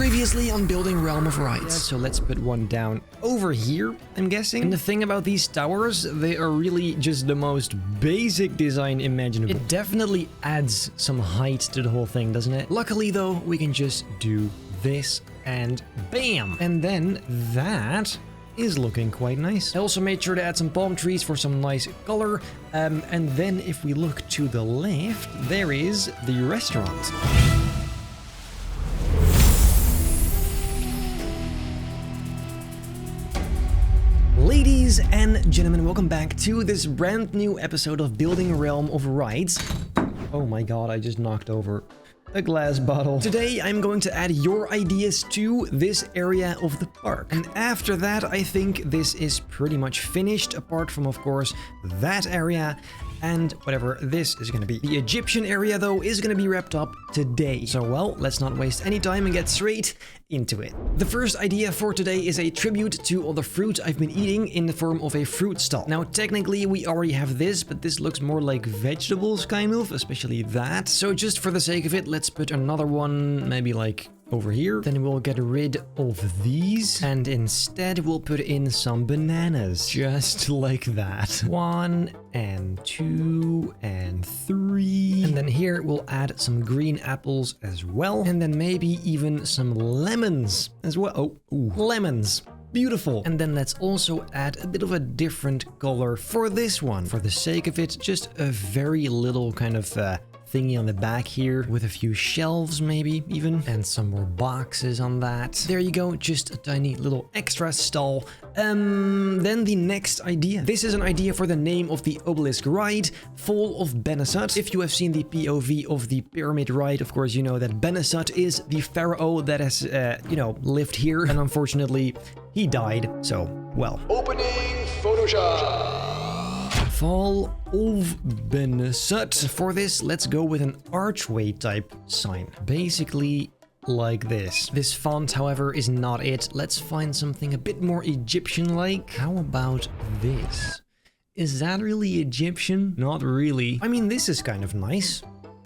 Previously on building Realm of Rights. So let's put one down over here, I'm guessing. And the thing about these towers, they are really just the most basic design imaginable. It definitely adds some height to the whole thing, doesn't it? Luckily though, we can just do this and bam! And then that is looking quite nice. I also made sure to add some palm trees for some nice color. And then if we look to the left, there is the restaurant. Ladies and gentlemen, welcome back to this brand new episode of Building Realm of Rights. Oh my god, I just knocked over a glass bottle. Today, I'm going to add your ideas to this area of the park. And after that, I think this is pretty much finished, apart from, of course, that area and whatever this is going to be. The Egyptian area, though, is going to be wrapped up today. So, well, let's not waste any time and get straight into it. The first idea for today is a tribute to all the fruit I've been eating in the form of a fruit stall. Now, technically, we already have this, but this looks more like vegetables, kind of, especially that. So just for the sake of it, let's put another one, maybe like over here. Then we'll get rid of these and instead we'll put in some bananas, just like that. 1 and 2 and 3. And then here we'll add some green apples as well. And then maybe even some lemons as well. Oh, ooh, lemons. Beautiful. And then let's also add a bit of a different color for this one. For the sake of it, just a very little kind of thingy on the back here with a few shelves maybe even, and some more boxes on that. There you go, just a tiny little extra stall. Then the next idea. This is an idea for the name of the obelisk ride, Fall of Benesut. If you have seen the POV of the pyramid ride, of course you know that Benesut is the pharaoh that has, lived here, and unfortunately he died, so, well. Opening Photoshop. Fall of Benesut. For this, let's go with an archway type sign. Basically like this. This font, however, is not it. Let's find something a bit more Egyptian-like. How about this? Is that really Egyptian? Not really. I mean, this is kind of nice,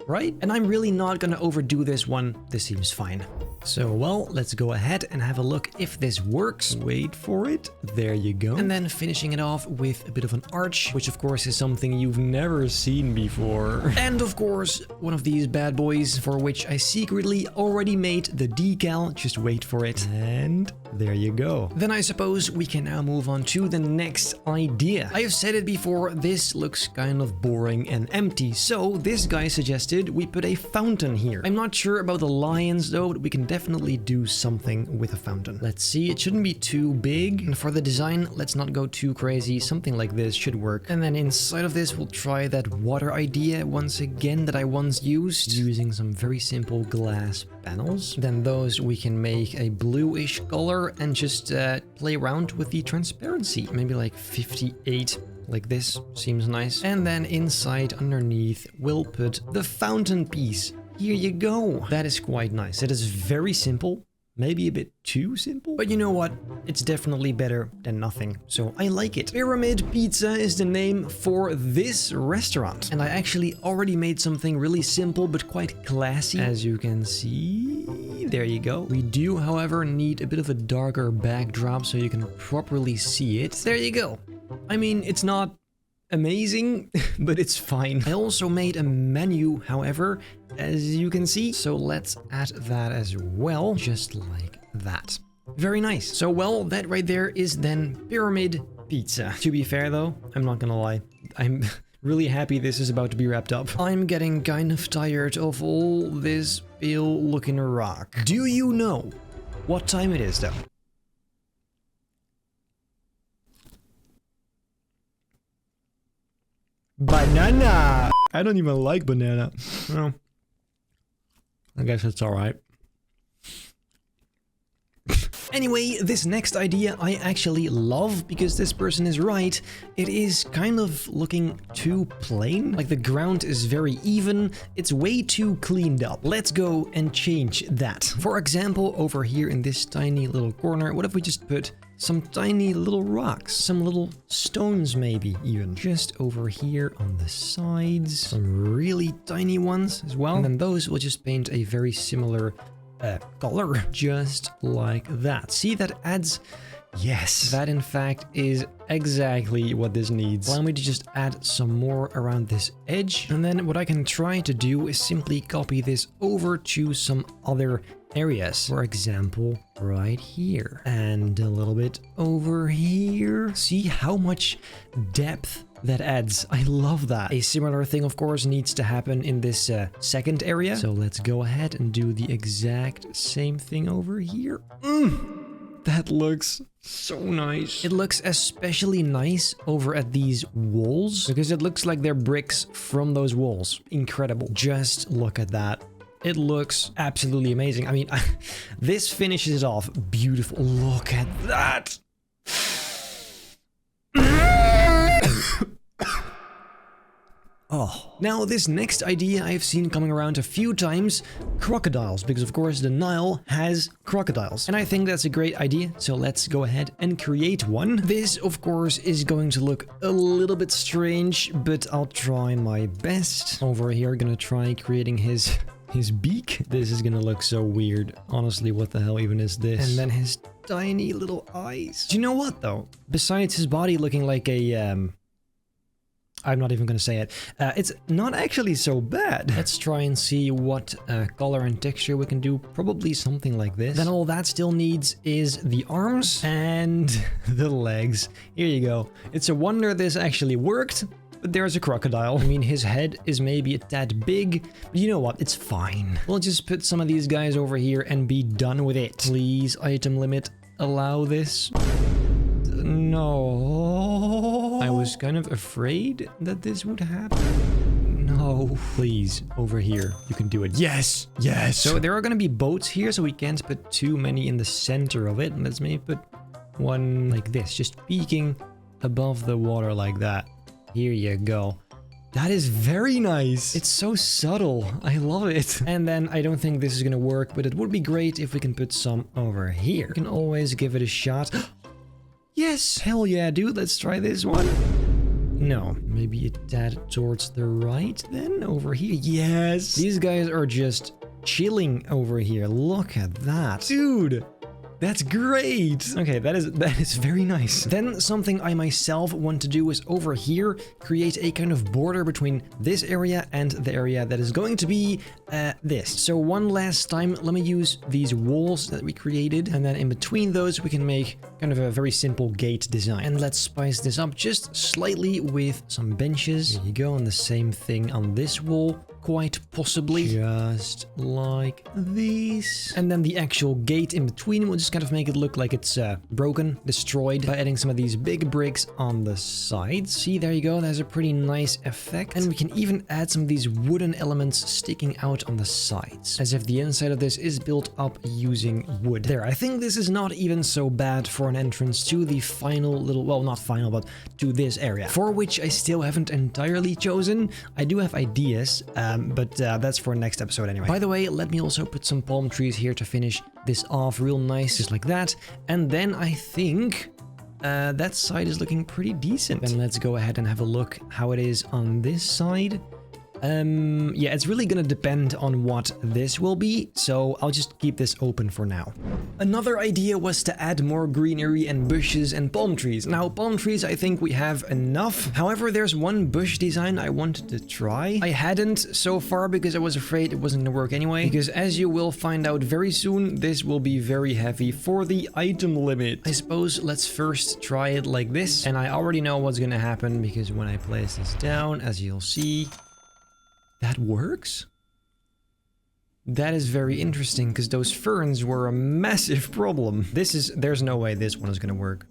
right? And I'm really not gonna overdo this one. This seems fine. So, well, let's go ahead and have a look if this works. Wait for it. There you go. And then finishing it off with a bit of an arch, which of course is something you've never seen before. And of course, one of these bad boys for which I secretly already made the decal. Just wait for it. And there you go. Then I suppose we can now move on to the next idea. I have said it before, this looks kind of boring and empty. So this guy suggested we put a fountain here. I'm not sure about the lions though, but we can definitely do something with a fountain. Let's see, it shouldn't be too big. And for the design, let's not go too crazy. Something like this should work. And then inside of this, we'll try that water idea once again that I once used, using some very simple glass panels. Then those we can make a bluish color and just play around with the transparency. Maybe like 58. Like this, seems nice. And then inside, underneath, we'll put the fountain piece. Here you go. That is quite nice. It is very simple. Maybe a bit too simple. But you know what? It's definitely better than nothing. So I like it. Pyramid Pizza is the name for this restaurant. And I actually already made something really simple but quite classy. As you can see, there you go. We do, however, need a bit of a darker backdrop so you can properly see it. There you go. I mean, it's not amazing, but it's fine. I also made a menu, however, as you can see. So let's add that as well, just like that. Very nice. So, well, that right there is then Pyramid Pizza. To be fair, though, I'm not gonna lie. I'm really happy this is about to be wrapped up. I'm getting kind of tired of all this pale looking rock. Do you know what time it is, though? Banana! I don't even like banana. Well, I guess it's alright. Anyway, this next idea I actually love because this person is right. It is kind of looking too plain. Like the ground is very even. It's way too cleaned up. Let's go and change that. For example, over here in this tiny little corner, what if we just put some tiny little rocks, some little stones maybe even. Just over here on the sides, some really tiny ones as well. And then those will just paint a very similar color. Just like that. See, that adds... Yes, that in fact is exactly what this needs. Allow me to just add some more around this edge. And then what I can try to do is simply copy this over to some other areas. For example, right here. And a little bit over here. See how much depth that adds. I love that. A similar thing, of course, needs to happen in this second area. So let's go ahead and do the exact same thing over here. That looks so nice. It looks especially nice over at these walls because it looks like they're bricks from those walls. Incredible. Just look at that. It looks absolutely amazing. I mean, this finishes it off beautiful. Look at that. Oh, now this next idea I've seen coming around a few times, crocodiles, because of course the Nile has crocodiles. And I think that's a great idea, so let's go ahead and create one. This, of course, is going to look a little bit strange, but I'll try my best. Over here, gonna try creating his beak. This is gonna look so weird. Honestly, what the hell even is this? And then his tiny little eyes. Do you know what, though? Besides his body looking like a, I'm not even going to say it. It's not actually so bad. Let's try and see what color and texture we can do. Probably something like this. Then all that still needs is the arms and the legs. Here you go. It's a wonder this actually worked, but there's a crocodile. I mean, his head is maybe a tad big, but you know what? It's fine. We'll just put some of these guys over here and be done with it. Please, item limit, allow this. No. I was kind of afraid that this would happen. No. Please, over here. You can do it. Yes. Yes. So there are going to be boats here, so we can't put too many in the center of it. Let's maybe put one like this, just peeking above the water like that. Here you go. That is very nice. It's so subtle. I love it. And then I don't think this is going to work, but it would be great if we can put some over here. We can always give it a shot. Yes, hell yeah, dude, let's try this one. No, maybe a tad towards the right then, over here. Yes, these guys are just chilling over here. Look at that. Dude, that's great. Okay, that is very nice. Then something I myself want to do is over here, create a kind of border between this area and the area that is going to be this. So one last time, let me use these walls that we created. And then in between those, we can make kind of a very simple gate design. And let's spice this up just slightly with some benches. Here you go, and the same thing on this wall. Quite possibly. Just like this. And then the actual gate in between, we'll just kind of make it look like it's broken, destroyed, by adding some of these big bricks on the sides. See, there you go. That's a pretty nice effect. And we can even add some of these wooden elements sticking out on the sides, as if the inside of this is built up using wood. There, I think this is not even so bad for an entrance to the final little, well, not final, but to this area, for which I still haven't entirely chosen. I do have ideas, but that's for next episode anyway. By the way, let me also put some palm trees here to finish this off real nice, just like that. And then I think that side is looking pretty decent. Then let's go ahead and have a look how it is on this side. Yeah, it's really gonna depend on what this will be, so I'll just keep this open for now. Another idea was to add more greenery and bushes and palm trees. Now, palm trees, I think we have enough. However, there's one bush design I wanted to try. I hadn't so far because I was afraid it wasn't gonna work anyway, because as you will find out very soon, this will be very heavy for the item limit. I suppose let's first try it like this, and I already know what's gonna happen because when I place this down, as you'll see, that works? That is very interesting, because those ferns were a massive problem. There's no way this one is gonna work.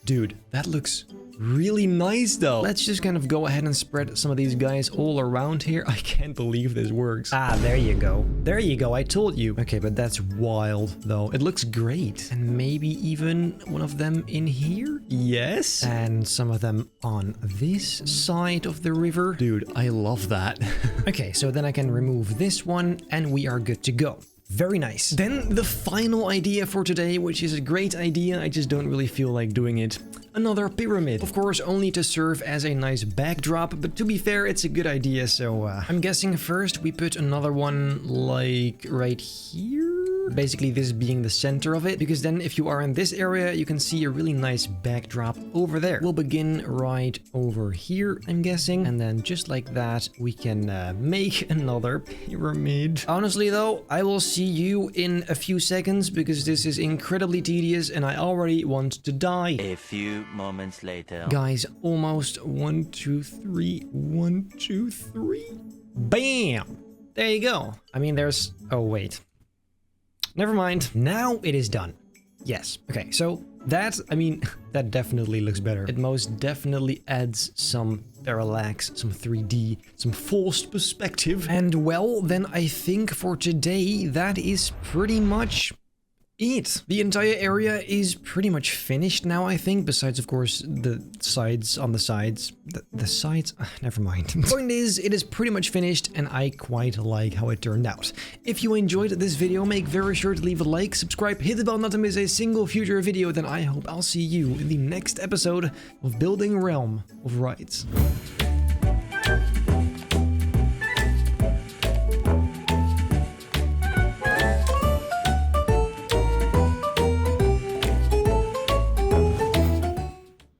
Dude, that looks really nice though. Let's just kind of go ahead and spread some of these guys all around here. I can't believe this works. Ah, there you go. There you go, I told you. Okay, but that's wild though. It looks great. And maybe even one of them in here? Yes. And some of them on this side of the river. Dude, I love that. Okay, so then I can remove this one and we are good to go. Very nice. Then the final idea for today, which is a great idea, I just don't really feel like doing it. Another pyramid. Of course, only to serve as a nice backdrop, but to be fair, it's a good idea, so I'm guessing first we put another one like right here? Basically this being the center of it, because then if you are in this area, you can see a really nice backdrop over there. We'll begin right over here, I'm guessing, and then just like that, we can make another pyramid. Honestly though, I will see you in a few seconds, because this is incredibly tedious and I already want to die. A few moments later. Guys, almost 1, 2, 3, 1, 2, 3. Bam! There you go. I mean, there's... Oh, wait. Never mind. Now it is done. Yes. Okay, so that, I mean, that definitely looks better. It most definitely adds some parallax, some 3D, some forced perspective. And well, then I think for today, that is pretty much it. The entire area is pretty much finished now, I think, besides, of course, the sides on the sides. The sides? Never mind. The point is, it is pretty much finished, and I quite like how it turned out. If you enjoyed this video, make very sure to leave a like, subscribe, hit the bell not to miss a single future video, then I hope I'll see you in the next episode of Building Realm of Rights.